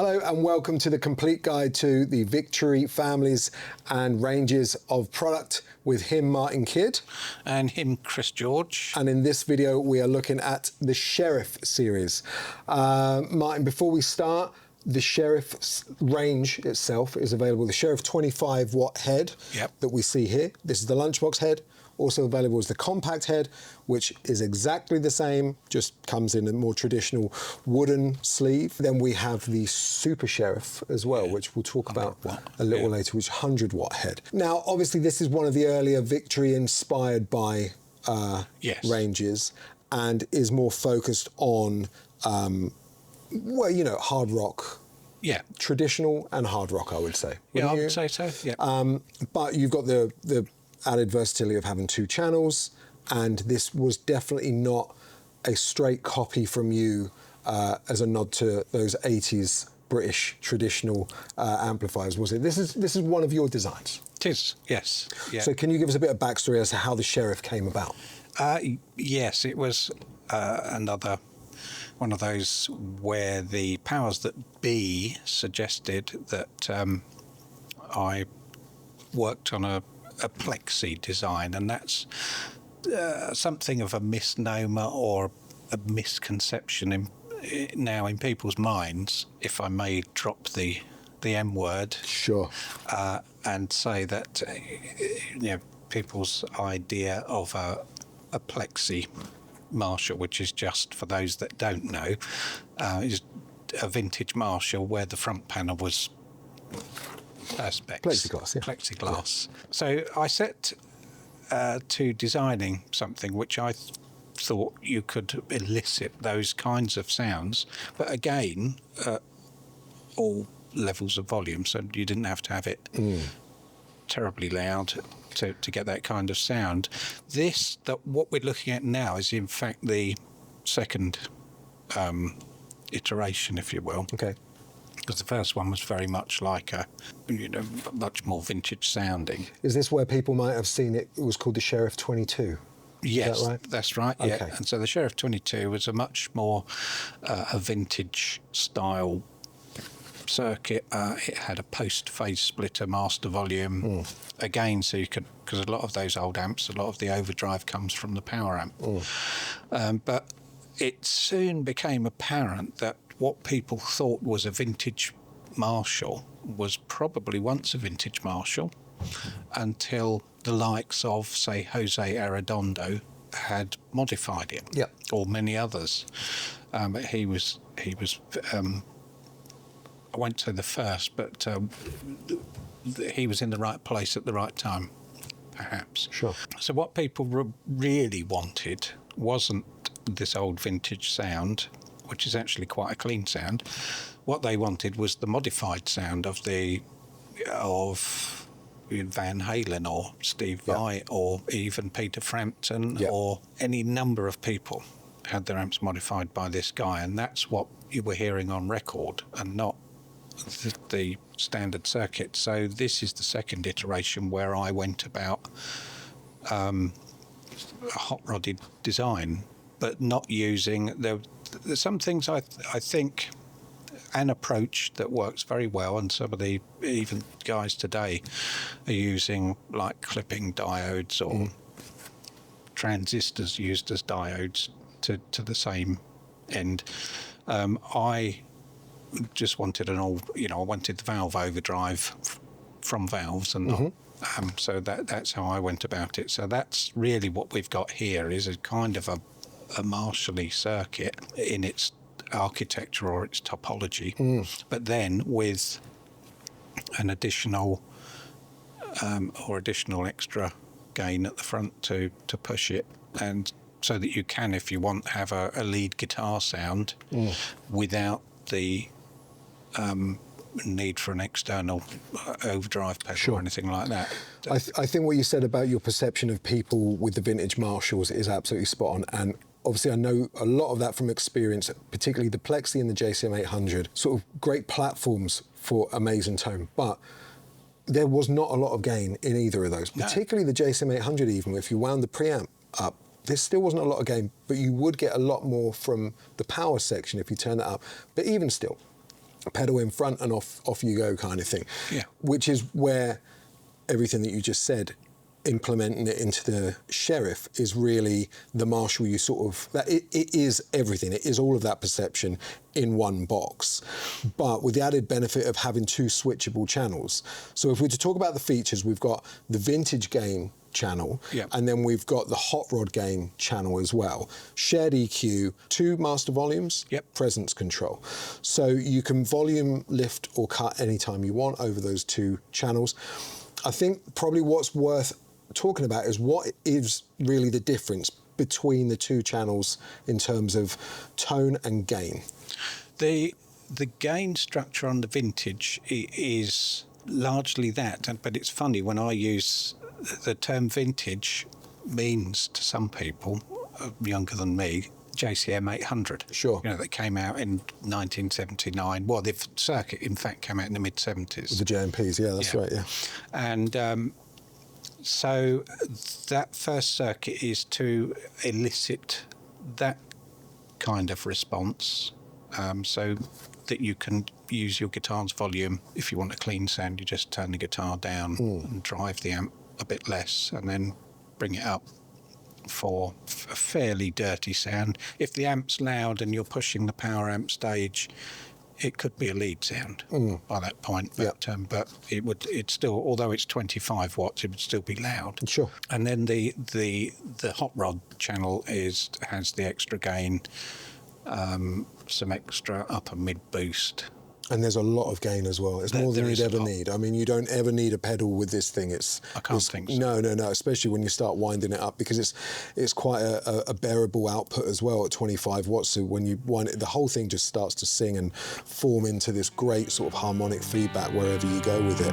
Hello and welcome to the complete guide to the Victory families and ranges of product with him, Martin Kidd. And him, Chris George. And in this video, we are looking at the Sheriff series. Martin, before we start, the Sheriff range itself is available. The Sheriff 25 watt head that we see here. This is the lunchbox head. Also available is the compact head, which is exactly the same, just comes in a more traditional wooden sleeve. Then we have the Super Sheriff as well, which we'll talk about a little later, which is 100 watt head. Now, obviously, this is one of the earlier Victory inspired by ranges and is more focused on, well, you know, hard rock. Yeah. Traditional and hard rock, I would say. I would say so, yeah. But you've got the added versatility of having two channels, and this was definitely not a straight copy from you as a nod to those 80s British traditional amplifiers, was it? This is one of your designs. It is, yes. Yeah. So can you give us a bit of backstory as to how the Sheriff came about? Yes, it was another one of those where the powers that be suggested that I worked on a plexi design, and that's something of a misnomer or a misconception now in people's minds, if I may drop the M word. Sure. And say that people's idea of a plexi Marshall, which is, just for those that don't know, is a vintage Marshall where the front panel was perspex. Plexiglass, yeah. Plexiglass. Yeah. So I set to designing something which I thought you could elicit those kinds of sounds, but again, all levels of volume, so you didn't have to have it terribly loud to get that kind of sound. What we're looking at now is in fact the second iteration, if you will. Okay. Because the first one was very much like much more vintage sounding. Is this where people might have seen it? It was called the Sheriff 22. Yes, is that right? That's right. Yeah, okay. And so the Sheriff 22 was a much more a vintage style circuit. It had a post-phase splitter master volume. Again, so you could, because a lot of those old amps, a lot of the overdrive comes from the power amp. But it soon became apparent that what people thought was a vintage Marshall was probably once a vintage Marshall until the likes of, say, Jose Arredondo had modified it, or many others. But he was I won't say the first, but he was in the right place at the right time, perhaps. Sure. So what people really wanted wasn't this old vintage sound, which is actually quite a clean sound. What they wanted was the modified sound of Van Halen or Steve Vai or even Peter Frampton or any number of people had their amps modified by this guy, and that's what you were hearing on record and not the standard circuit. So this is the second iteration where I went about a hot-rodded design, but not using there's some things I think an approach that works very well, and some of the even guys today are using like clipping diodes or transistors used as diodes to the same end. I just wanted I wanted the valve overdrive from valves and not. So that's how I went about it. So that's really what we've got here, is a kind of a Marshall-y circuit in its architecture or its topology, but then with an additional extra gain at the front to push it, and so that you can, if you want, have a lead guitar sound without the need for an external overdrive pedal or anything like that. I think what you said about your perception of people with the vintage Marshalls is absolutely spot on, and obviously I know a lot of that from experience, particularly the Plexi and the JCM 800, sort of great platforms for amazing tone, but there was not a lot of gain in either of those, particularly the JCM 800. Even if you wound the preamp up, there still wasn't a lot of gain, but you would get a lot more from the power section if you turn that up. But even still, pedal in front and off you go kind of thing. Yeah. Which is where everything that you just said, implementing it into the Sheriff, is really the Marshall. You sort of, that it is everything. It is all of that perception in one box, but with the added benefit of having two switchable channels. So if we're to talk about the features, we've got the vintage gain channel, and then we've got the hot rod gain channel as well. Shared EQ, two master volumes, presence control. So you can volume lift or cut anytime you want over those two channels. I think probably what's worth talking about is what is really the difference between the two channels in terms of tone and gain. The gain structure on the vintage is largely that, but it's funny when I use the term vintage means to some people younger than me JCM 800. Sure. You know, that came out in 1979. Well, the circuit in fact came out in the mid 70s. The JMPs, yeah, that's right, yeah. And so that first circuit is to elicit that kind of response, so that you can use your guitar's volume. If you want a clean sound, you just turn the guitar down and drive the amp a bit less, and then bring it up for a fairly dirty sound. If the amp's loud and you're pushing the power amp stage, it could be a lead sound by that point. But it's still, although it's 25 watts, it would still be loud. Sure. And then the hot rod channel has the extra gain, some extra upper mid boost. And there's a lot of gain as well. It's more than you'd ever need. I mean, you don't ever need a pedal with this thing. I can't think so. No, especially when you start winding it up, because it's quite a bearable output as well at 25 watts. So when you wind it, the whole thing just starts to sing and form into this great sort of harmonic feedback wherever you go with it.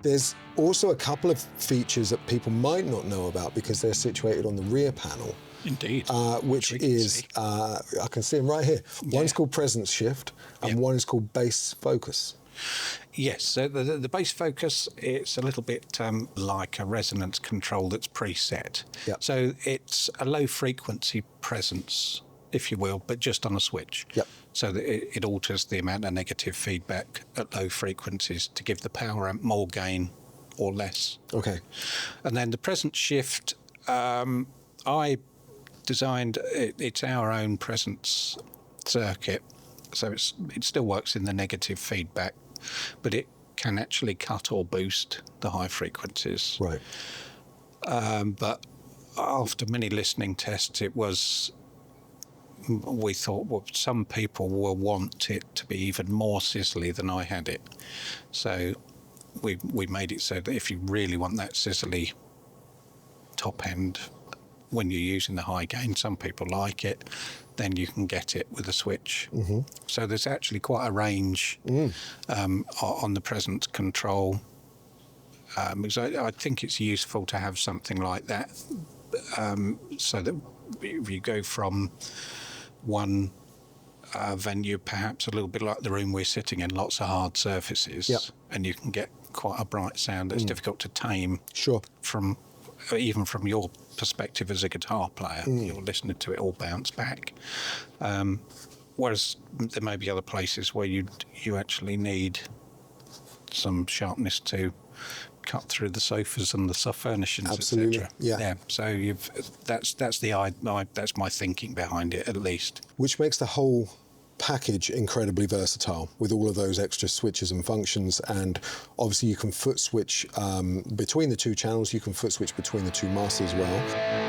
There's also a couple of features that people might not know about because they're situated on the rear panel. Indeed. Which is, I can see them right here. One's called presence shift and one is called bass focus. Yes, so the bass focus, it's a little bit like a resonance control that's preset. So it's a low frequency presence, if you will, but just on a switch. So that it alters the amount of negative feedback at low frequencies to give the power amp more gain or less. Okay. And then the presence shift, I designed, it's our own presence circuit, so it still works in the negative feedback, but it can actually cut or boost the high frequencies. Right. But after many listening tests, we thought, well, some people will want it to be even more sizzly than I had it. So we made it so that if you really want that sizzly top end when you're using the high gain, some people like it, then you can get it with a switch. So there's actually quite a range on the presence control. Because I think it's useful to have something like that, so that if you go from one venue, perhaps a little bit like the room we're sitting in, lots of hard surfaces, and you can get quite a bright sound that's difficult to tame. Sure. Even from your perspective as a guitar player, you're listening to it all bounce back. Whereas there may be other places where you actually need some sharpness to cut through the sofas and the soft furnishings, etc. Yeah. So that's my thinking behind it, at least. Which makes the whole package incredibly versatile with all of those extra switches and functions, and obviously you can foot switch between the two channels. You can foot switch between the two masters as well.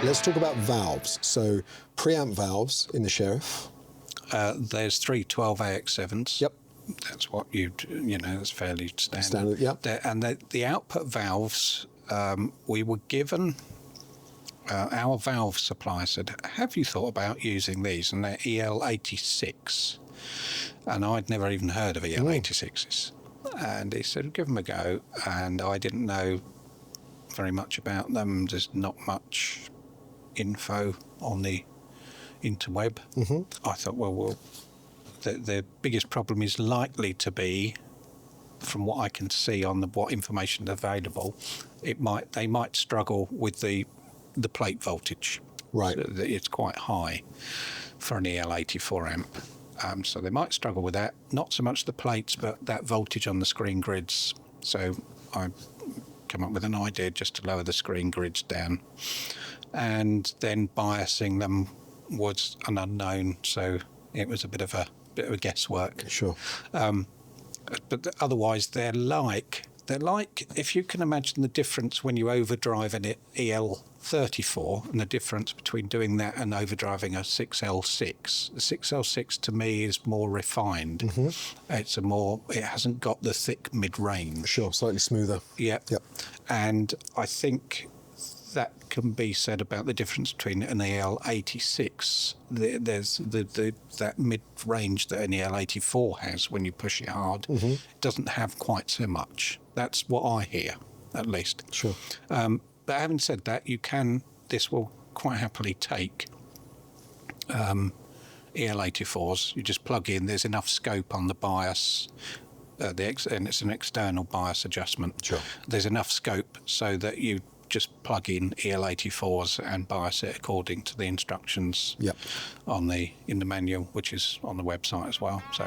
Let's talk about valves. So preamp valves in the Sheriff. There's three 12AX7s. Yep. That's what that's fairly standard. Standard, yep. And the output valves, we were given, our valve supplier said, have you thought about using these? And they're EL86. And I'd never even heard of EL86s. And he said, give them a go. And I didn't know very much about them. There's not much info on the interweb. I thought, well, the biggest problem is likely to be, from what I can see on what information is available, they might struggle with the plate voltage. Right. So it's quite high for an EL84 amp. So they might struggle with that. Not so much the plates, but that voltage on the screen grids. So I come up with an idea just to lower the screen grids down. And then biasing them was an unknown, so it was a bit of a guesswork. Sure. But otherwise, they're like, if you can imagine the difference when you overdrive an EL34 and the difference between doing that and overdriving a 6L6. The 6L6 to me is more refined. It hasn't got the thick mid-range. Sure, slightly smoother. Yep. Yep. And I think that can be said about the difference between an EL86. There's that mid-range that an EL84 has when you push it hard. It doesn't have quite so much. That's what I hear, at least. Sure. But having said that, this will quite happily take EL84s. You just plug in, there's enough scope on the bias, and it's an external bias adjustment. Sure. There's enough scope so that you just plug in EL84s and bias it according to the instructions in the manual, which is on the website as well. So.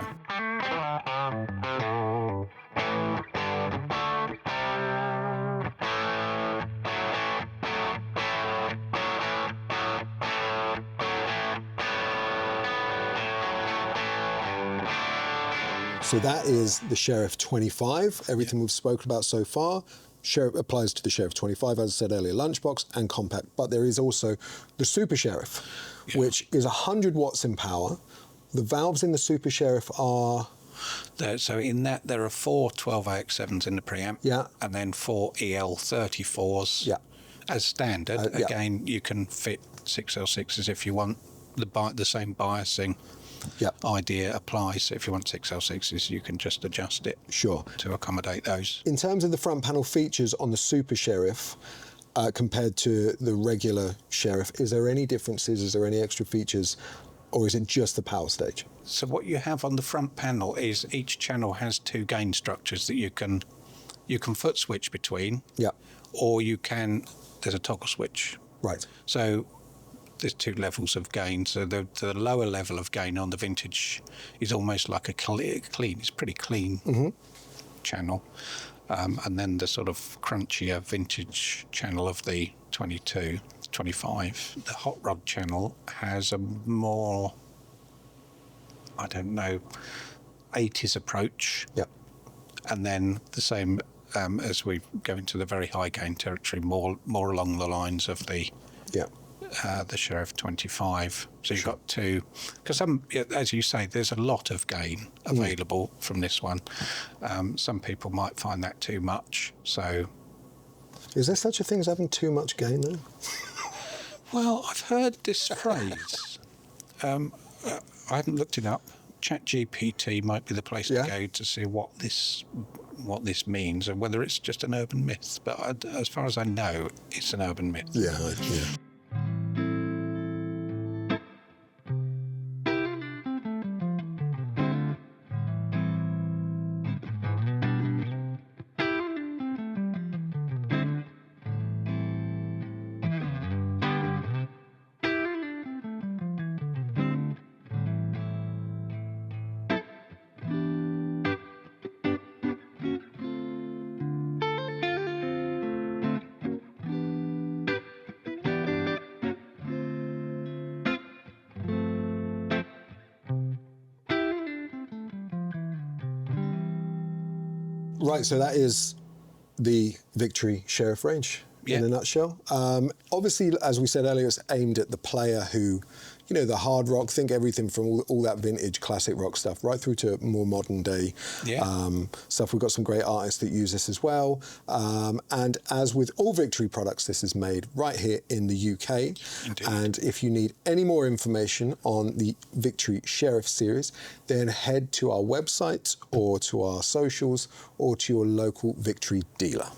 So that is the Sheriff 25. Everything we've spoken about so far applies to the Sheriff 25, as I said earlier, lunchbox and compact. But there is also the Super Sheriff, which is 100 watts in power. The valves in the Super Sheriff are... So in that, there are four 12AX7s in the preamp, and then four EL34s as standard. Again, you can fit 6L6s if you want. The same biasing idea applies. So if you want 6L6s, you can just adjust it to accommodate those. In terms of the front panel features on the Super Sheriff compared to the regular Sheriff, is there any differences? Is there any extra features? Or is it just the power stage? So what you have on the front panel is each channel has two gain structures that you can foot switch between. Or there's a toggle switch. Right. So there's two levels of gain. So the lower level of gain on the vintage is almost like a clean. It's pretty clean channel. And then the sort of crunchier vintage channel of the 22, 25. The hot rod channel has a more, 80s approach. And then the same as we go into the very high gain territory, more along the lines of the Sheriff 25. So you've got two, because as you say, there's a lot of gain available from this one. Some people might find that too much. So, is there such a thing as having too much gain though? Well, I've heard this phrase. I haven't looked it up. ChatGPT might be the place to go to see what this means and whether it's just an urban myth. But as far as I know, it's an urban myth. Yeah. Right, so that is the Victory Sheriff range. in a nutshell. Obviously, as we said earlier, it's aimed at the player who, you know, the hard rock, think everything from all that vintage classic rock stuff right through to more modern day stuff. We've got some great artists that use this as well. And as with all Victory products, this is made right here in the UK. Indeed. And if you need any more information on the Victory Sheriff series, then head to our website or to our socials or to your local Victory dealer.